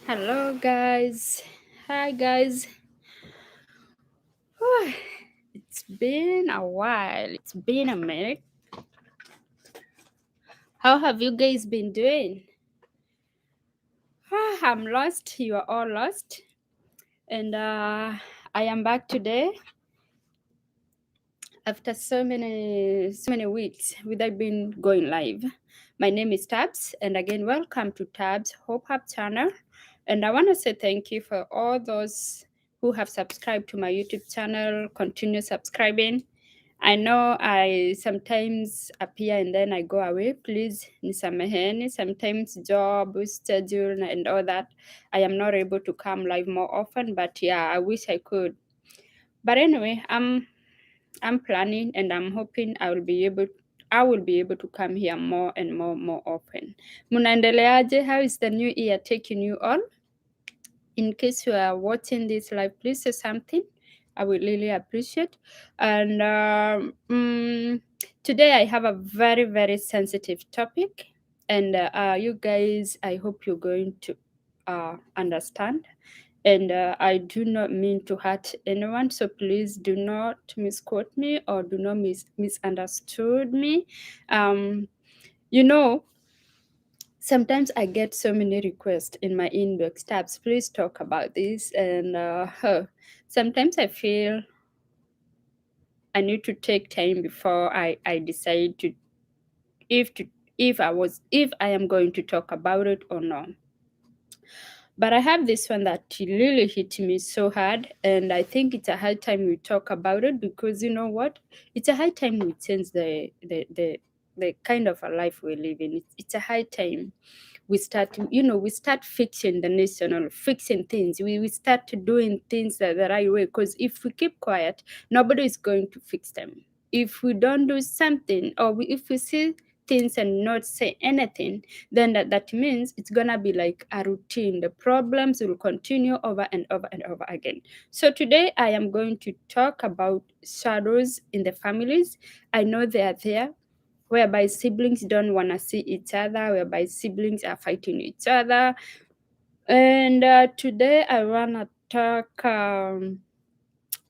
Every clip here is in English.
Hello, guys. Hi, guys. It's been a while. It's been a minute. How have you guys been doing? I'm lost. You are all lost. And I am back today after so many weeks without being going live. My name is Tabs, and again, welcome to Tabs Hope Up channel. And I want to say thank you for all those who have subscribed to my YouTube channel. Continue subscribing. I know I sometimes appear and then I go away. Please nisameheni. Sometimes job, schedule, and all that. I am not able to come live more often, but yeah, I wish I could. But anyway, I'm planning and I'm hoping I will be able to come here more and more often. Munaendeleaje? How is the new year taking you all? In case you are watching this live, please say something. I would really appreciate. And today I have a very sensitive topic, and you guys, I hope you're going to understand. And I do not mean to hurt anyone, so please do not misquote me or do not misunderstood me. Um, you know, sometimes I get so many requests in my inbox tabs. Please talk about this, and sometimes I feel I need to take time before I decide if to if I am going to talk about it or not. But I have this one that really hit me so hard, and I think it's a high time we talk about it because you know what? It's a high time we change the kind of a life we live in. It's a high time we start fixing the nation or fixing things. We start doing things the right way, because if we keep quiet, nobody is going to fix them. If we don't do something, or if we see things and not say anything, then that means it's gonna be like a routine. The problems will continue over and over and over again. So today I am going to talk about shadows in the families. I know they are there, whereby siblings don't want to see each other, whereby siblings are fighting each other. And today I want to talk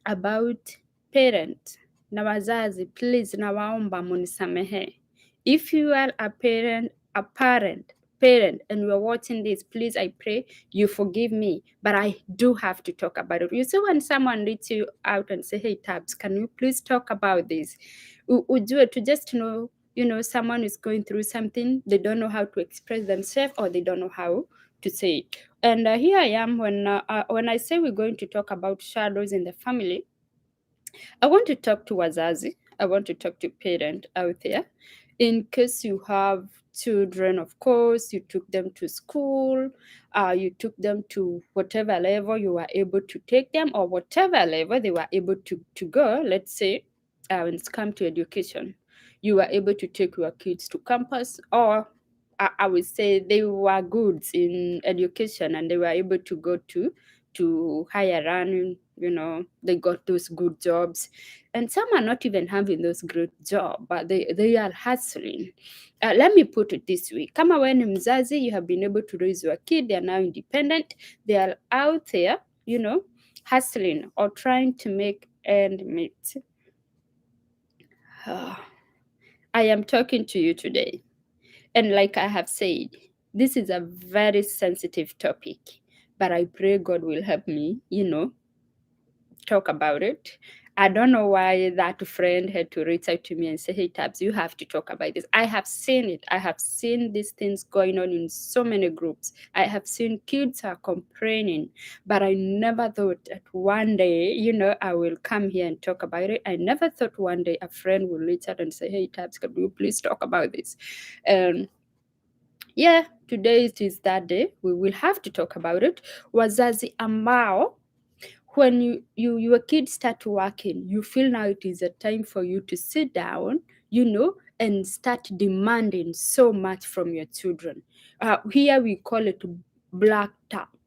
about parent na wazazi. Please, nawaomba munisamehe. If you are a parent, and you are watching this, please, I pray you forgive me, but I do have to talk about it. You see, when someone reaches you out and say, hey Tabs, can you please talk about this? Ujue to just know, someone is going through something, they don't know how to express themselves, or they don't know how to say it. And here I am when I say we're going to talk about shadows in the family. I want to talk to wazazi. I want to talk to parent out there. In case you have children, of course, you took them to school, you took them to whatever level you were able to take them, or whatever level they were able to go. Let's say when it's come to education, you were able to take your kids to campus, or I would say they were good in education and they were able to go to higher learning. They got those good jobs, and some are not even having those great jobs, but they are hustling. Let me put it this way: kama wewe ni mzazi, you have been able to raise your kid, they are now independent, they are out there, hustling or trying to make end meet. I am talking to you today, and like I have said, this is a very sensitive topic, but I pray God will help me, talk about it. I don't know why that friend had to reach out to me and say, hey, Tabs, you have to talk about this. I have seen it. I have seen these things going on in so many groups. I have seen kids are complaining, but I never thought that one day, I will come here and talk about it. I never thought one day a friend will reach out and say, hey, Tabs, can you please talk about this? Yeah, today it is that day. We will have to talk about it. Wazazi ambao, when your kids start working, you feel now it is a time for you to sit down, and start demanding so much from your children. Here we call it black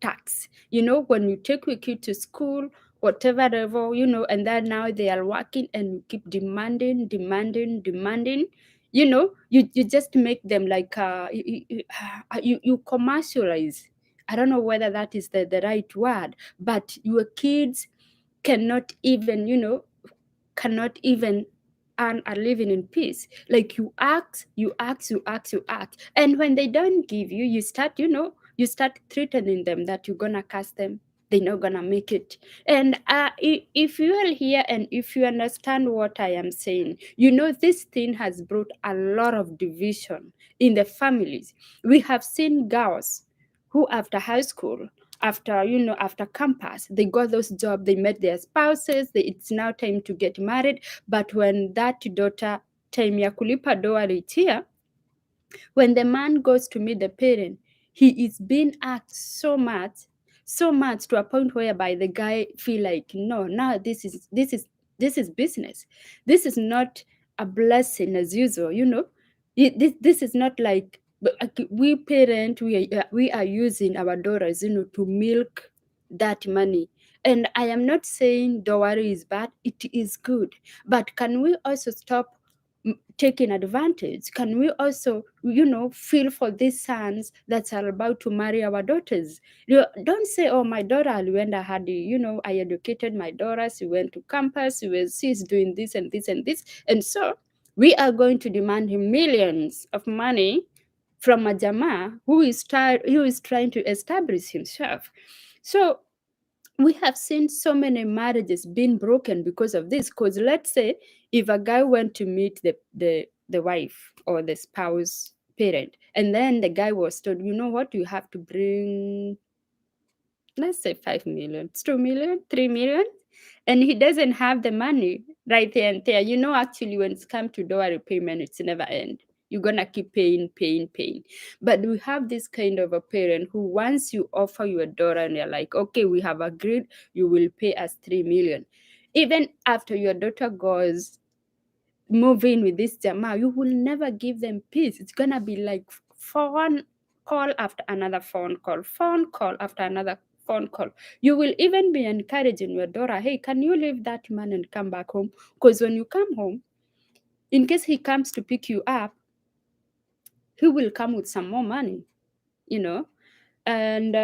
tax. When you take your kid to school, whatever level, and then now they are working and you keep demanding. You just make them like you commercialize I don't know whether that is the right word, but your kids cannot even, cannot even earn a living in peace. Like you ask, you ask, you ask, you ask. And when they don't give you, you start, you start threatening them that you're gonna curse them. They're not gonna make it. And if you are here and if you understand what I am saying, this thing has brought a lot of division in the families. We have seen girls who after high school, after campus, they got those jobs, they met their spouses, it's now time to get married. But when that daughter, time ya kulipa doa is here, when the man goes to meet the parent, he is being asked so much to a point whereby the guy feel like, no, now this is business. This is not a blessing as usual. This is not like, we parent, we are using our daughters, to milk that money. And I am not saying dowry is bad, it is good, but can we also stop taking advantage? Can we also, feel for these sons that are about to marry our daughters? Don't say, oh, my daughter Aliwenda had, I educated my daughter, she went to campus, she's doing this and this and this, and so we are going to demand him millions of money from a Jama who is trying to establish himself. So we have seen so many marriages being broken because of this. Because let's say if a guy went to meet the wife or the spouse parent, and then the guy was told, you know what, you have to bring, let's say 5 million, 2 million, 3 million, and he doesn't have the money right there and there. Actually, when it's come to dowry payment, it's never end. You're gonna keep paying, paying, paying. But we have this kind of a parent who, once you offer your daughter and you're like, okay, we have agreed, you will pay us 3 million. Even after your daughter goes move in with this Jama, you will never give them peace. It's gonna be like phone call after another phone call after another phone call. You will even be encouraging your daughter, hey, can you leave that man and come back home? Because when you come home, in case he comes to pick you up, he will come with some more money, and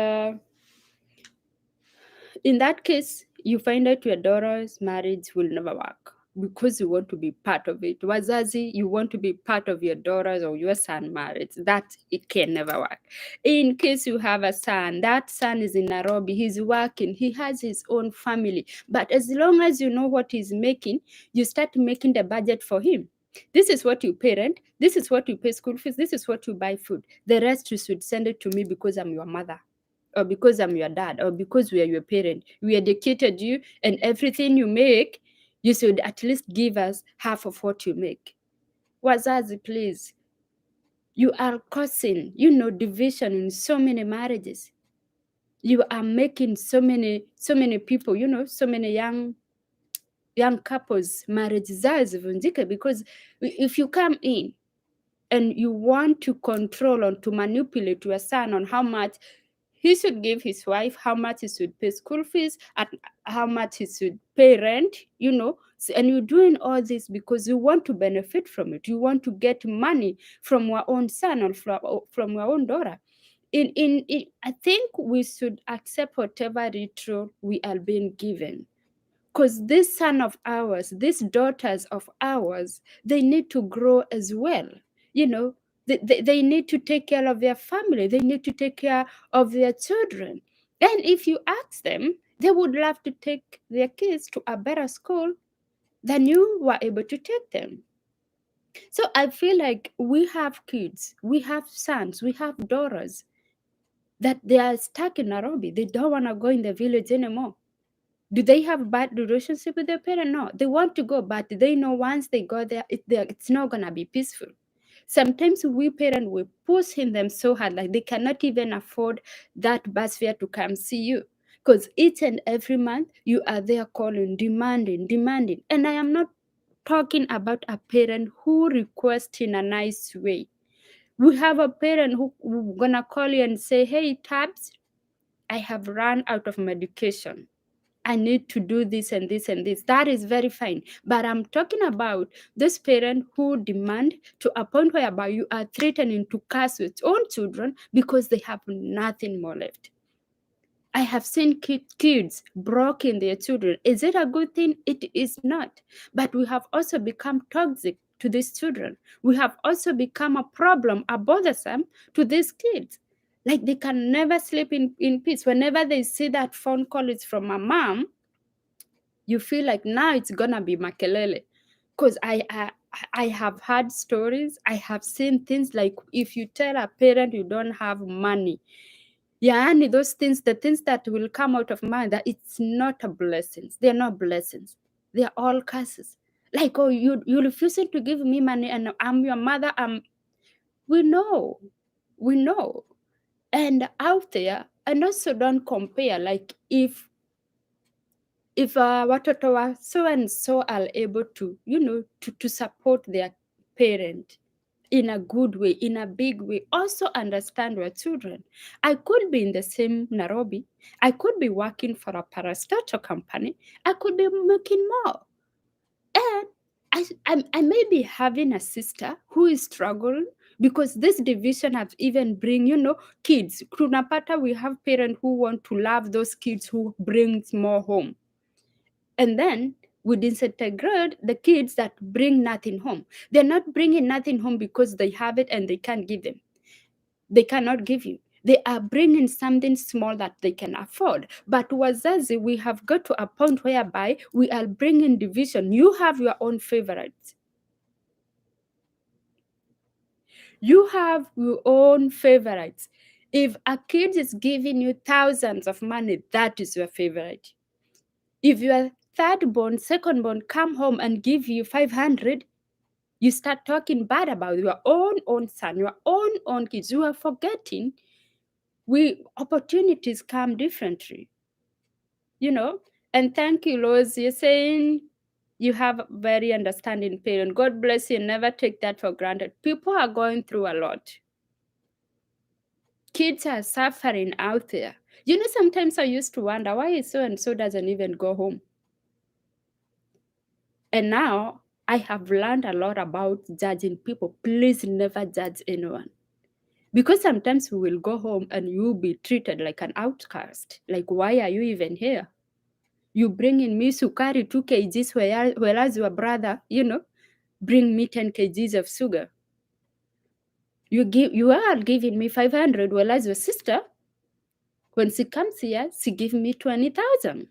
in that case, you find out your daughter's marriage will never work because you want to be part of it. Wazazi, you want to be part of your daughter's or your son's marriage. That it can never work. In case you have a son, that son is in Nairobi, he's working, he has his own family. But as long as you know what he's making, you start making the budget for him. This is what you parent, this is what you pay school fees, this is what you buy food. The rest you should send it to me because I'm your mother, or because I'm your dad, or because we are your parent. We educated you, and everything you make, you should at least give us half of what you make. Wazazi, please. You are causing, division in so many marriages. You are making so many people, so many young couples marriages zivunjike, because if you come in and you want to control or to manipulate your son on how much he should give his wife, how much he should pay school fees, and how much he should pay rent, and you're doing all this because you want to benefit from it. You want to get money from your own son or from your own daughter. I think we should accept whatever retro we are being given. Because this son of ours, these daughters of ours, they need to grow as well. They need to take care of their family. They need to take care of their children. And if you ask them, they would love to take their kids to a better school than you were able to take them. So I feel like we have kids, we have sons, we have daughters that they are stuck in Nairobi. They don't want to go in the village anymore. Do they have bad relationship with their parent? No, they want to go, but they know once they go there, it's not gonna be peaceful. Sometimes we parents will pushing them so hard, like they cannot even afford that bus fare to come see you, because each and every month you are there calling, demanding. And I am not talking about a parent who requests in a nice way. We have a parent who gonna call you and say, hey, Tabs, I have run out of medication. I need to do this and this and this. That is very fine. But I'm talking about this parent who demand to a point whereby you are threatening to curse your own children because they have nothing more left. I have seen kids broken their children. Is it a good thing? It is not. But we have also become toxic to these children. We have also become a problem, a bothersome to these kids. Like they can never sleep in peace. Whenever they see that phone call is from a mom, you feel like now it's gonna be makelele. Because I have heard stories, I have seen things like if you tell a parent you don't have money, yeah, and those things, the things that will come out of mind, that it's not a blessings. They're not blessings. They're all curses. Like, oh, you refusing to give me money, and I'm your mother. We know, we know, and out there, and also don't compare. Like if watoto wa so and so are able to, to support their parent in a good way, in a big way, also understand your children. I could be in the same Nairobi. I could be working for a parastatal company. I could be making more. And I may be having a sister who is struggling because this division has even bring, kids. Kunapata, we have parents who want to love those kids who brings more home. And then we disintegrate the kids that bring nothing home. They're not bringing nothing home because they have it and they can't give them. They cannot give you. They are bringing something small that they can afford. But wazazi, we have got to a point whereby we are bringing division. You have your own favorites. You have your own favorites. If a kid is giving you thousands of money, that is your favorite. If your third born, second born come home and give you 500, you start talking bad about your own son, your own kids. You are forgetting opportunities come differently, And thank you, Rose. You're saying you have a very understanding parent. God bless you. Never take that for granted. People are going through a lot. Kids are suffering out there. Sometimes I used to wonder why so and so doesn't even go home. And now I have learned a lot about judging people. Please never judge anyone. Because sometimes we will go home and you'll be treated like an outcast. Like, why are you even here? You bring in me sukari 2 kgs, whereas your brother, bring me 10 kgs of sugar. You are giving me 500, whereas your sister, when she comes here, she give me 20,000.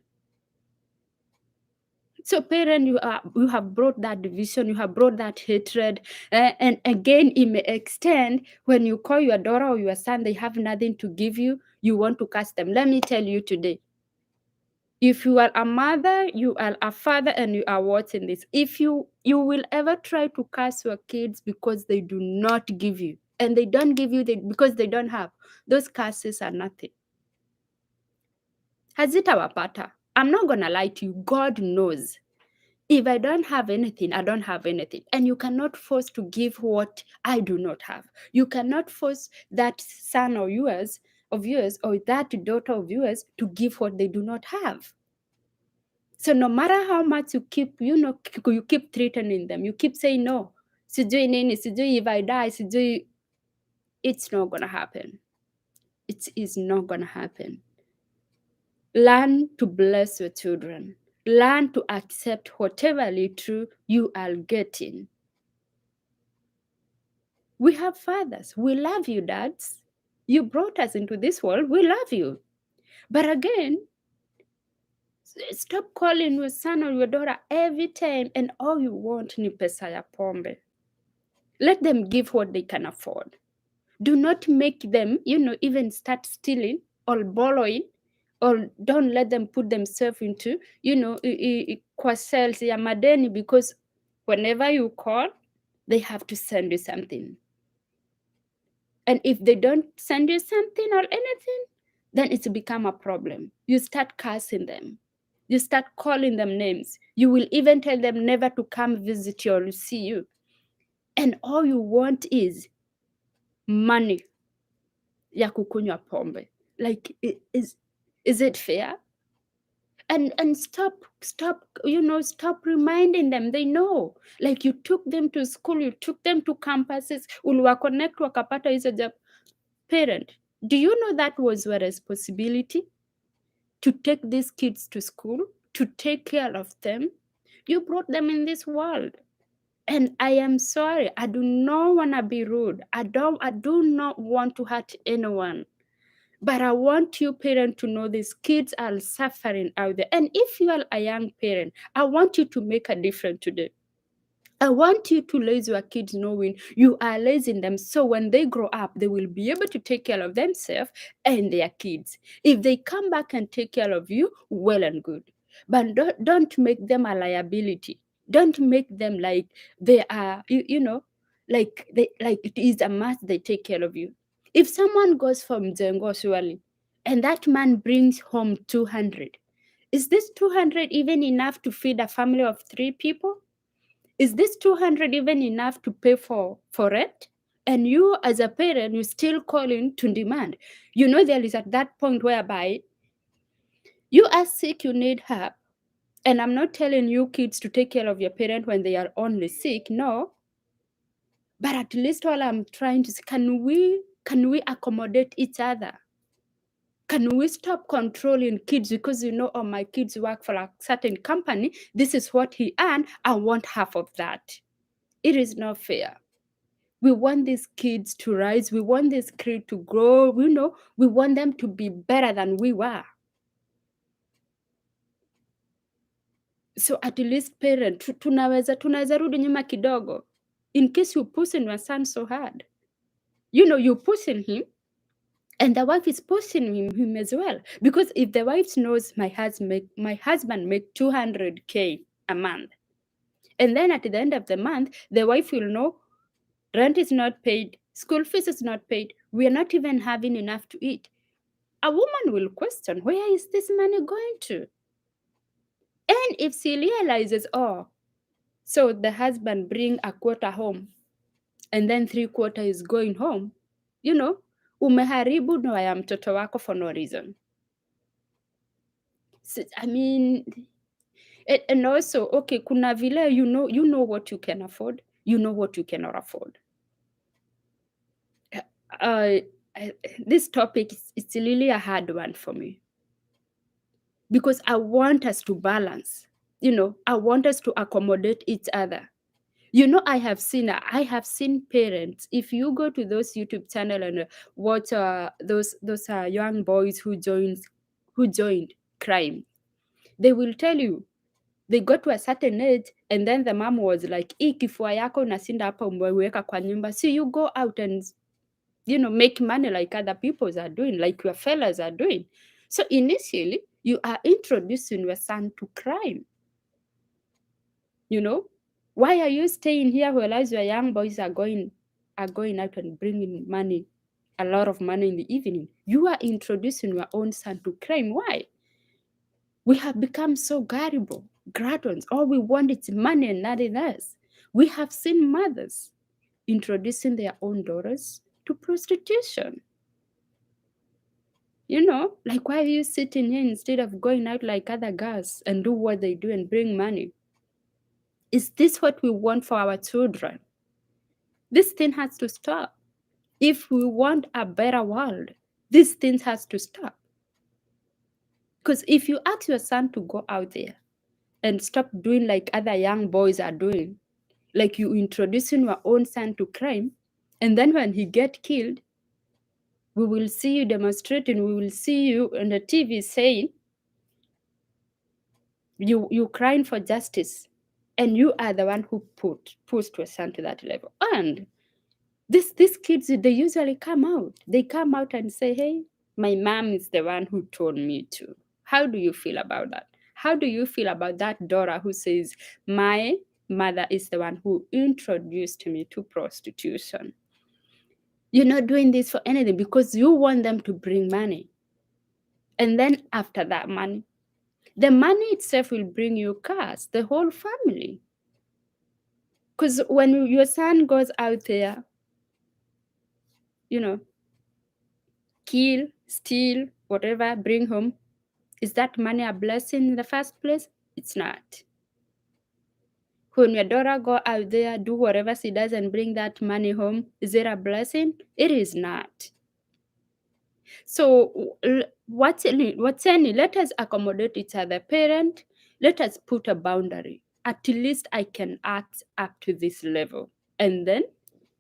So parent, you have brought that division, you have brought that hatred, and again, it may extend when you call your daughter or your son, they have nothing to give you, you want to curse them. Let me tell you today, if you are a mother, you are a father, and you are watching this, if you will ever try to curse your kids because they do not give you, and they don't give you because they don't have, those curses are nothing. Hazitawapata. I'm not gonna lie to you. God knows. If I don't have anything, I don't have anything. And you cannot force to give what I do not have. You cannot force that son of yours, or that daughter of yours to give what they do not have. So no matter how much you keep, you keep threatening them, you keep saying no. Sijui nini, sijui if I die, sijui, it's not gonna happen. It is not gonna happen. Learn to bless your children. Learn to accept whatever little you are getting. We have fathers. We love you, dads. You brought us into this world. We love you. But again, stop calling your son or your daughter every time and all you want ni pesa ya pombe. Let them give what they can afford. Do not make them, even start stealing or borrowing, or don't let them put themselves into, kwa sales ya madeni, because whenever you call, they have to send you something. And if they don't send you something or anything, then it's become a problem. You start cursing them. You start calling them names. You will even tell them never to come visit you or see you. And all you want is money ya kukunywa pombe. Like, is it fair? And stop reminding them. They know. Like, you took them to school, you took them to campuses, uliwaconnect wakapata hizo job. Parent, do you know that was your responsibility? to take these kids to school, to take care of them. You brought them in this world. And I am sorry, I do not want to be rude. I do not want to hurt anyone. But I want you parents to know these kids are suffering out there. And if you are a young parent, I want you to make a difference today. I want you to raise your kids knowing you are raising them so when they grow up, they will be able to take care of themselves and their kids. If they come back and take care of you, well and good. But don't make them a liability. Don't make them like they are, like it is a must they take care of you. If someone goes from Zengo surely, and that man brings home 200, is this 200 even enough to feed a family of 3 people? Is this 200 even enough to pay for rent? And you as a parent, you still calling to demand. You know, there is at that point whereby you are sick, you need help. And I'm not telling you kids to take care of your parent when they are only sick, no. But at least all I'm trying to say, can we accommodate each other? Can we stop controlling kids because oh, my kids work for a certain company, this is what he earned, I want half of that. It is not fair. We want these kids to rise. We want these kids to grow. We want them to be better than we were. So at least parent, tunaweza rudi nyuma kidogo. In case you pushing your son so hard. You're pushing him and the wife is pushing him as well. Because if the wife knows my husband make 200K a month, and then at the end of the month, the wife will know rent is not paid, school fees is not paid, we are not even having enough to eat. A woman will question, where is this money going to? And if she realizes, oh, so the husband bring a quarter home and then 3/4 is going home, umeharibu ndoa ya mtoto wako for no reason. So, I mean, and also, okay, kuna vile you know what you can afford, you know what you cannot afford. This topic it's really a hard one for me because I want us to balance. I want us to accommodate each other. I have seen parents. If you go to those YouTube channel and watch those young boys who joined crime, they will tell you they got to a certain age and then the mom was like, "Hii kifua yako unasinda hapa umeweka kwa nyumba, so you go out and make money like other people are doing, like your fellas are doing." So initially, you are introducing your son to crime. Why are you staying here whereas your young boys are going out and bringing money, a lot of money in the evening? You are introducing your own son to crime. Why? We have become so gullible, gluttons. All we want is money and nothing else. We have seen mothers introducing their own daughters to prostitution. Like, why are you sitting here instead of going out like other girls and do what they do and bring money? Is this what we want for our children? This thing has to stop. If we want a better world, this thing has to stop. Because if you ask your son to go out there and stop doing like other young boys are doing, like you introducing your own son to crime, and then when he get killed, we will see you demonstrating, we will see you on the TV saying, you crying for justice, and you are the one who pushed your son to that level. And these kids, they usually come out. They come out and say, hey, my mom is the one who told me to. How do you feel about that? How do you feel about that daughter who says, my mother is the one who introduced me to prostitution? You're not doing this for anything because you want them to bring money. And then after that money, the money itself will bring you cars, the whole family. Because when your son goes out there, kill, steal, whatever, bring home, is that money a blessing in the first place? It's not. When your daughter go out there, do whatever she does and bring that money home, is it a blessing? It is not. So what's any? Let us accommodate each other. Parent, let us put a boundary. At least I can act up to this level, and then,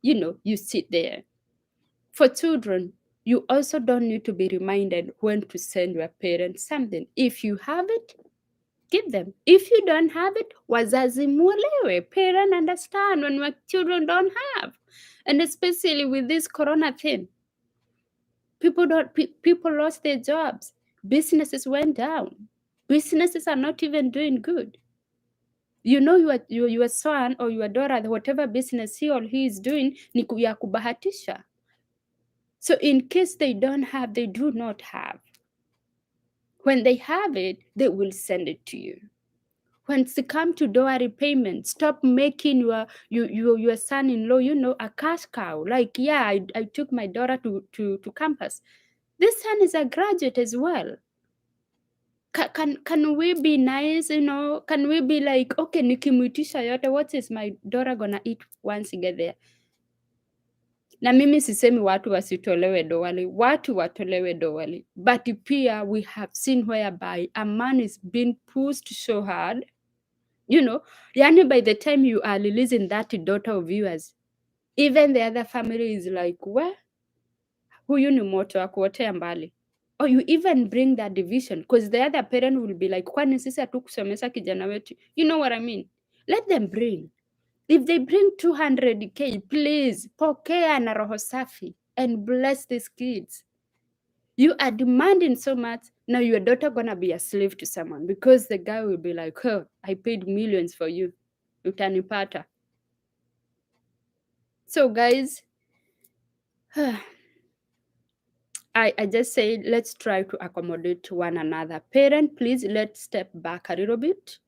you sit there. For children, you also don't need to be reminded when to send your parents something. If you have it, give them. If you don't have it, wazazi muelewe. Parent understand when your children don't have, and especially with this corona thing, people lost their jobs, businesses went down, businesses are not even doing good. Your son or your daughter, whatever business he or he is doing, ni ya kubahatisha. So in case they do not have, when they have it, they will send it to you. When it come to dowry payment, stop making your son-in-law, a cash cow. Like, yeah, I took my daughter to campus. This son is a graduate as well. Can we be nice, Can we be like, okay, nikimuitisha yote, what is my daughter gonna eat once you get there? Na mimi sisemi watu wasitolewe dowali, watu watolewe dowali. But pia we have seen whereby a man is being pushed so hard, yani by the time you are releasing that daughter of yours, even the other family is like, well, huyu ni moto wa kuotea mbali. Or you even bring that division, because the other parent will be like, kwani sisi hatukusomesha kijana wetu? You know what I mean? Let them bring. If they bring 200K, please, pokea na roho safi and bless these kids. You are demanding so much. Now your daughter gonna be a slave to someone, because the guy will be like, oh, I paid millions for you. Utanipata. So guys, I just say, let's try to accommodate one another. Parent, please, let's step back a little bit.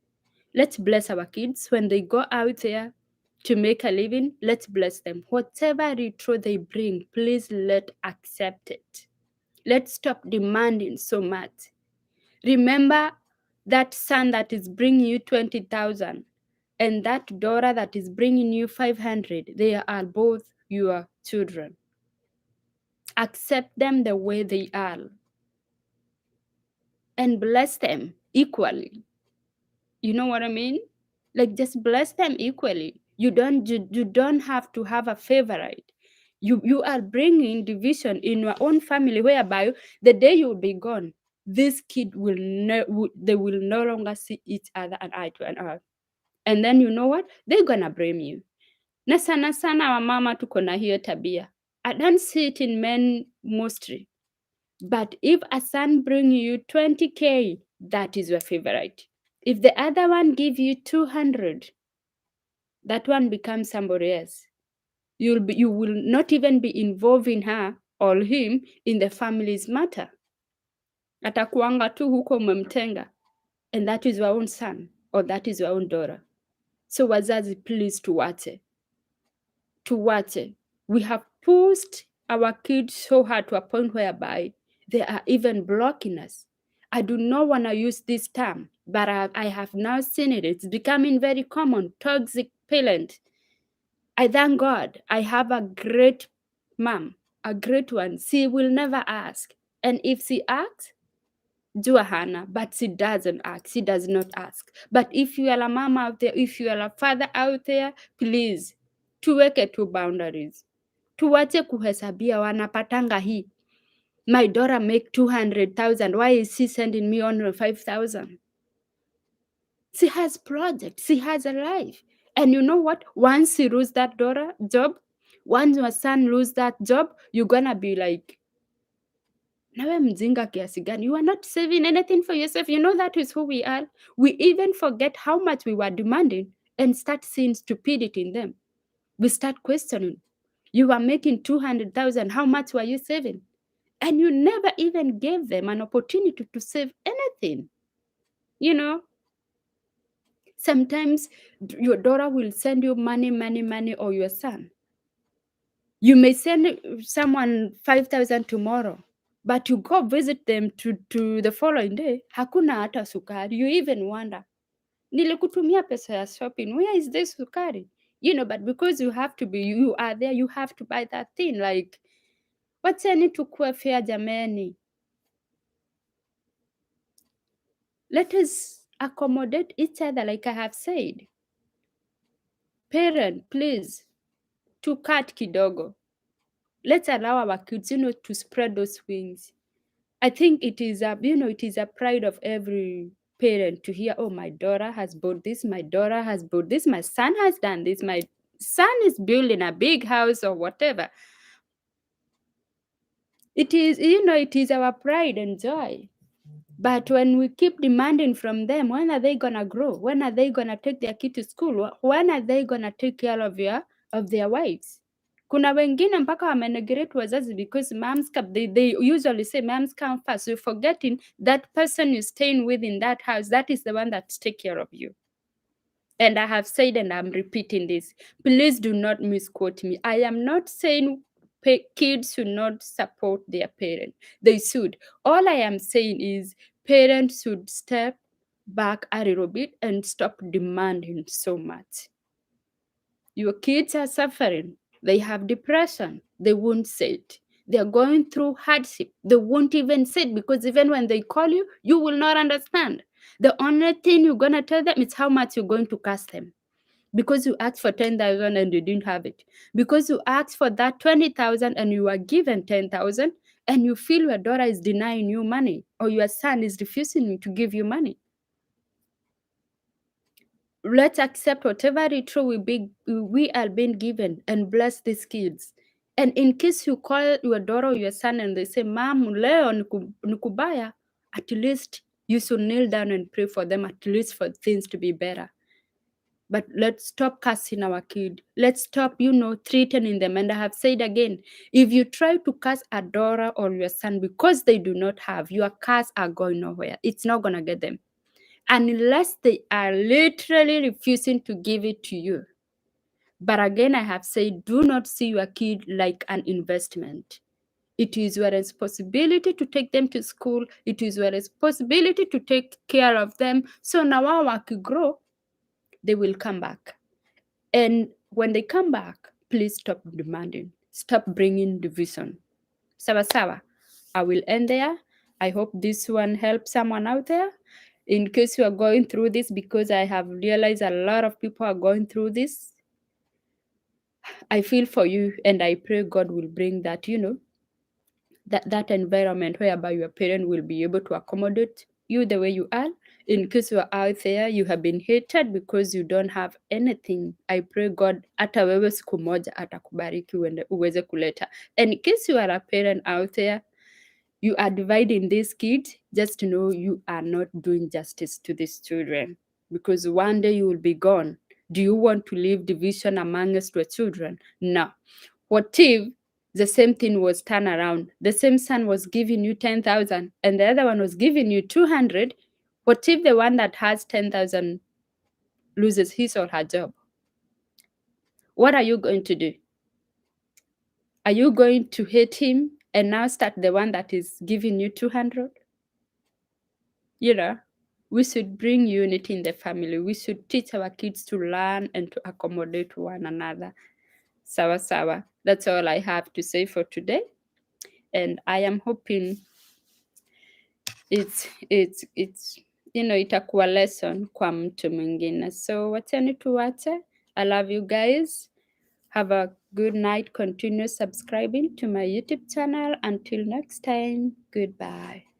Let's bless our kids when they go out there to make a living. Let's bless them. Whatever retro they bring, please let accept it. Let's stop demanding so much. Remember that son that is bringing you 20,000 and that daughter that is bringing you 500. They are both your children. Accept them the way they are and bless them equally. You know what I mean? Like, just bless them equally. You don't have to have a favorite. You are bringing division in your own family, whereby the day you will be gone, this kid they will no longer see each other an eye to an eye. And then you know what? They're gonna blame you. Na sana sana wamama tuko na hiyo tabia. I don't see it in men mostly. But if a son bring you 20K, that is your favorite. If the other one give you 200, that one becomes somebody else. You will not even be involving her or him in the family's matter. Atakuanga tu huko umemtenga, and that is your own son or that is your own daughter. So wazazi, please tuwache. We have pushed our kids so hard to a point whereby they are even blocking us. I do not want to use this term, but I have now seen it. It's becoming very common. Toxic parent. I thank God I have a great mom, a great one. She will never ask. And if she asks, jua hana, but she doesn't ask. She does not ask. But if you are a mom out there, if you are a father out there, please, tuweke tu boundaries. Tuwache kuhesabia wanapatanga hii. My daughter make 200,000. Why is she sending me only 5,000? She has projects. She has a life. And you know what? Once you lose that daughter job, once your son lose that job, you're gonna be like, nawe mjinga kiasi gani? You are not saving anything for yourself. You know that is who we are. We even forget how much we were demanding and start seeing stupidity in them. We start questioning. You are making 200,000. How much were you saving? And you never even gave them an opportunity to save anything. You know, sometimes your daughter will send you money, or your son. You may send someone 5,000 tomorrow, but you go visit them to the following day, hakuna hata sukari. You even wonder, nilikutumia pesa ya shopping, where is this sukari? But because you are there, you have to buy that thing. Like, Wacheni tukue fair jameni. Let us accommodate each other, like I have said. Parent, please, to cut kidogo. Let's allow our kids, to spread those wings. I think it is a pride of every parent to hear, oh, my daughter has bought this, my daughter has bought this, my son has done this, my son is building a big house or whatever. It is our pride and joy. But when we keep demanding from them, when are they gonna grow? When are they gonna take their kid to school? When are they gonna take care of their wives? Kuna wengine mpaka wamenegrate wazazi because they usually say moms come first. You're forgetting that person you're staying with in that house, that is the one that take care of you. And I have said, and I'm repeating this, please do not misquote me. I am not saying kids should not support their parents. They should. All I am saying is parents should step back a little bit and stop demanding so much. Your kids are suffering. They have depression. They won't say it. They're going through hardship. They won't even say it because even when they call you, you will not understand. The only thing you're going to tell them is how much you're going to cost them. Because you asked for 10,000 and you didn't have it. Because you asked for that 20,000 and you were given 10,000 and you feel your daughter is denying you money or your son is refusing to give you money. Let's accept whatever retro we are being given and bless these kids. And in case you call your daughter or your son and they say, Mom, leo nikubaya, at least you should kneel down and pray for them, at least for things to be better. But let's stop cursing our kid. Let's stop, threatening them. And I have said again, if you try to curse a daughter or your son because they do not have, your curse are going nowhere. It's not going to get them. Unless they are literally refusing to give it to you. But again, I have said, do not see your kid like an investment. It is your responsibility to take them to school. It is your responsibility to take care of them. So now our grow, they will come back. And when they come back, please stop demanding. Stop bringing division. Sawa sawa. I will end there. I hope this one helps someone out there. In case you are going through this, because I have realized a lot of people are going through this, I feel for you and I pray God will bring that, that environment whereby your parent will be able to accommodate you the way you are. In case you are out there, you have been hated because you don't have anything. I pray God hata wewe siku moja atakubariki uweze kuleta. And in case you are a parent out there, you are dividing these kids, just know you are not doing justice to these children because one day you will be gone. Do you want to leave division amongst your children? No. What if the same thing was turned around? The same son was giving you 10,000 and the other one was giving you 200. What if the one that has 10,000 loses his or her job? What are you going to do? Are you going to hate him and now start the one that is giving you 200? We should bring unity in the family. We should teach our kids to learn and to accommodate one another. Sawa sawa. That's all I have to say for today. And I am hoping it's itakuwa lesson kwa mtu mwingine. So wacheni tuwache. I love you guys. Have a good night. Continue subscribing to my YouTube channel. Until next time, goodbye.